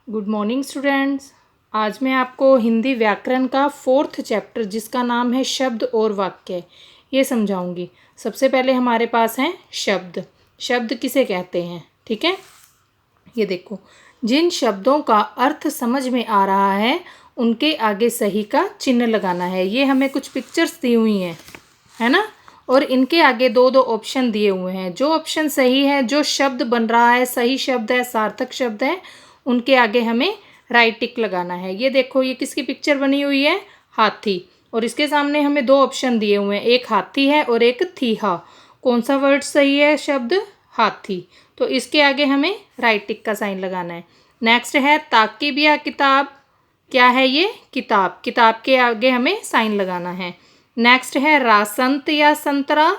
Good morning students. आज मैं आपको हिंदी व्याकरण का 4th चैप्टर जिसका नाम है शब्द और वाक्य ये समझाऊंगी। सबसे पहले हमारे पास हैं शब्द। शब्द किसे कहते हैं, ठीक है। ये देखो, जिन शब्दों का अर्थ समझ में आ रहा है उनके आगे सही का चिन्ह लगाना है। ये हमें कुछ पिक्चर्स दी हुई हैं, है ना, और इनके आगे दो दो ऑप्शन दिए हुए हैं। जो ऑप्शन सही है, जो शब्द बन रहा है, सही शब्द है, सार्थक शब्द है, उनके आगे हमें राइट टिक लगाना है। ये देखो, ये किसकी पिक्चर बनी हुई है? हाथी। और इसके सामने हमें दो ऑप्शन दिए हुए हैं, एक हाथी है और एक थीहा। कौन सा वर्ड सही है? शब्द हाथी। तो इसके आगे हमें राइट टिक का साइन लगाना है। नेक्स्ट है ताकिब या किताब। क्या है ये? किताब। किताब के आगे हमें साइन लगाना है। नेक्स्ट है रासंत या संतरा।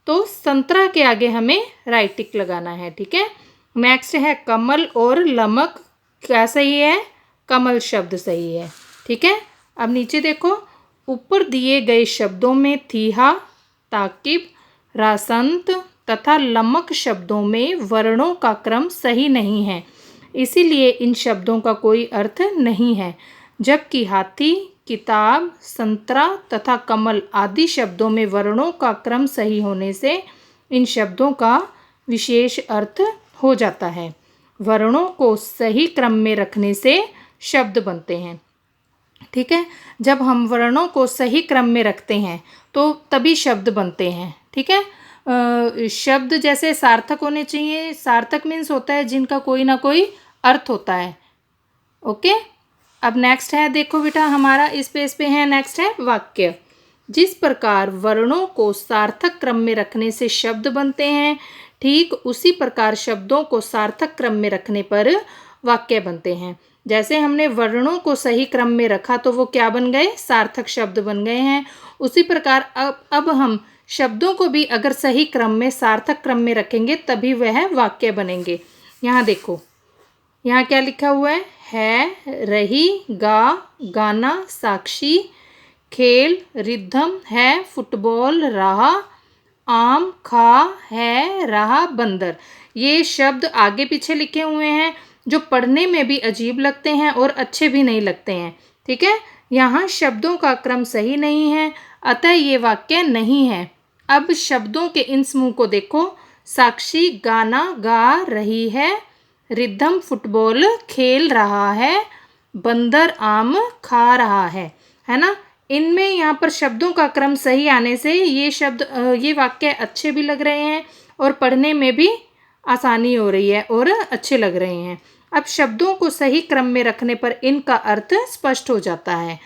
तो संतरा के आगे हमें राइट टिक लगाना है, ठीक है। नेक्स्ट है कमल और लमक। क्या सही है? कमल शब्द सही है, ठीक है। अब नीचे देखो, ऊपर दिए गए शब्दों में थीहा, ताकिब, रासंत तथा लमक शब्दों में वर्णों का क्रम सही नहीं है, इसीलिए इन शब्दों का कोई अर्थ नहीं है। जबकि हाथी, किताब, संतरा तथा कमल आदि शब्दों में वर्णों का क्रम सही होने से इन शब्दों का विशेष अर्थ हो जाता है। वर्णों को सही क्रम में रखने से शब्द बनते हैं, ठीक है। जब हम वर्णों को सही क्रम में रखते हैं तो तभी शब्द बनते हैं, ठीक है। शब्द जैसे सार्थक होने चाहिए। सार्थक मीन्स होता है जिनका कोई ना कोई अर्थ होता है, ओके। अब नेक्स्ट है, देखो बेटा, हमारा इस पेज पे है, नेक्स्ट है वाक्य। जिस प्रकार वर्णों को सार्थक क्रम में रखने से शब्द बनते हैं, ठीक उसी प्रकार शब्दों को सार्थक क्रम में रखने पर वाक्य बनते हैं। जैसे हमने वर्णों को सही क्रम में रखा तो वो क्या बन गए? सार्थक शब्द बन गए हैं। उसी प्रकार अब हम शब्दों को भी अगर सही क्रम में, सार्थक क्रम में रखेंगे तभी वह वाक्य बनेंगे। यहाँ देखो, यहाँ क्या लिखा हुआ है? रही, गा, गाना, साक्षी, खेल, रिद्धम, है, फुटबॉल, रहा, आम, खा, है, रहा, बंदर। ये शब्द आगे पीछे लिखे हुए हैं जो पढ़ने में भी अजीब लगते हैं और अच्छे भी नहीं लगते हैं, ठीक है। यहाँ शब्दों का क्रम सही नहीं है, अतः ये वाक्य नहीं है। अब शब्दों के इन समूह को देखो। साक्षी गाना गा रही है, रिद्धम फुटबॉल खेल रहा है, बंदर आम खा रहा है ना। इनमें यहाँ पर शब्दों का क्रम सही आने से ये वाक्य अच्छे भी लग रहे हैं और पढ़ने में भी आसानी हो रही है और अच्छे लग रहे हैं। अब शब्दों को सही क्रम में रखने पर इनका अर्थ स्पष्ट हो जाता है।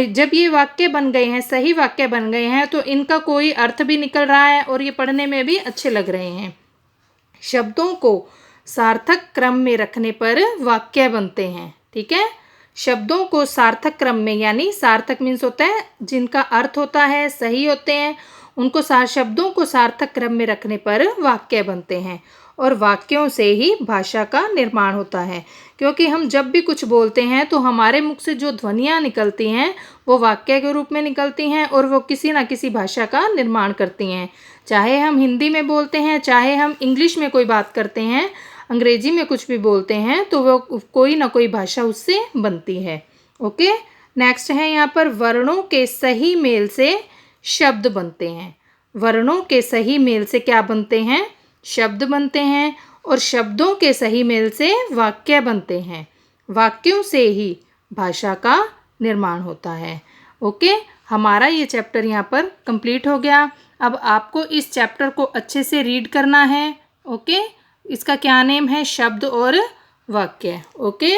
जब ये वाक्य बन गए हैं, सही वाक्य बन गए हैं, तो इनका कोई अर्थ भी निकल रहा है और ये पढ़ने में भी अच्छे लग रहे हैं। शब्दों को सार्थक क्रम में रखने पर वाक्य बनते हैं, ठीक है। शब्दों को सार्थक क्रम में, यानी सार्थक मीन्स होता है जिनका अर्थ होता है, सही होते हैं, उनको शब्दों को सार्थक क्रम में रखने पर वाक्य बनते हैं। और वाक्यों से ही भाषा का निर्माण होता है, क्योंकि हम जब भी कुछ बोलते हैं तो हमारे मुख से जो ध्वनियाँ निकलती हैं वो वाक्य के रूप में निकलती हैं और वो किसी ना किसी भाषा का निर्माण करती हैं। चाहे हम हिंदी में बोलते हैं, चाहे हम इंग्लिश में कोई बात करते हैं, अंग्रेजी में कुछ भी बोलते हैं, तो वो कोई ना कोई भाषा उससे बनती है, ओके। नेक्स्ट है यहाँ पर, वर्णों के सही मेल से शब्द बनते हैं। वर्णों के सही मेल से क्या बनते हैं? शब्द बनते हैं। और शब्दों के सही मेल से वाक्य बनते हैं। वाक्यों से ही भाषा का निर्माण होता है, ओके। हमारा ये चैप्टर यहाँ पर कंप्लीट हो गया। अब आपको इस चैप्टर को अच्छे से रीड करना है, ओके। इसका क्या नेम है? शब्द और वाक्य, ओके।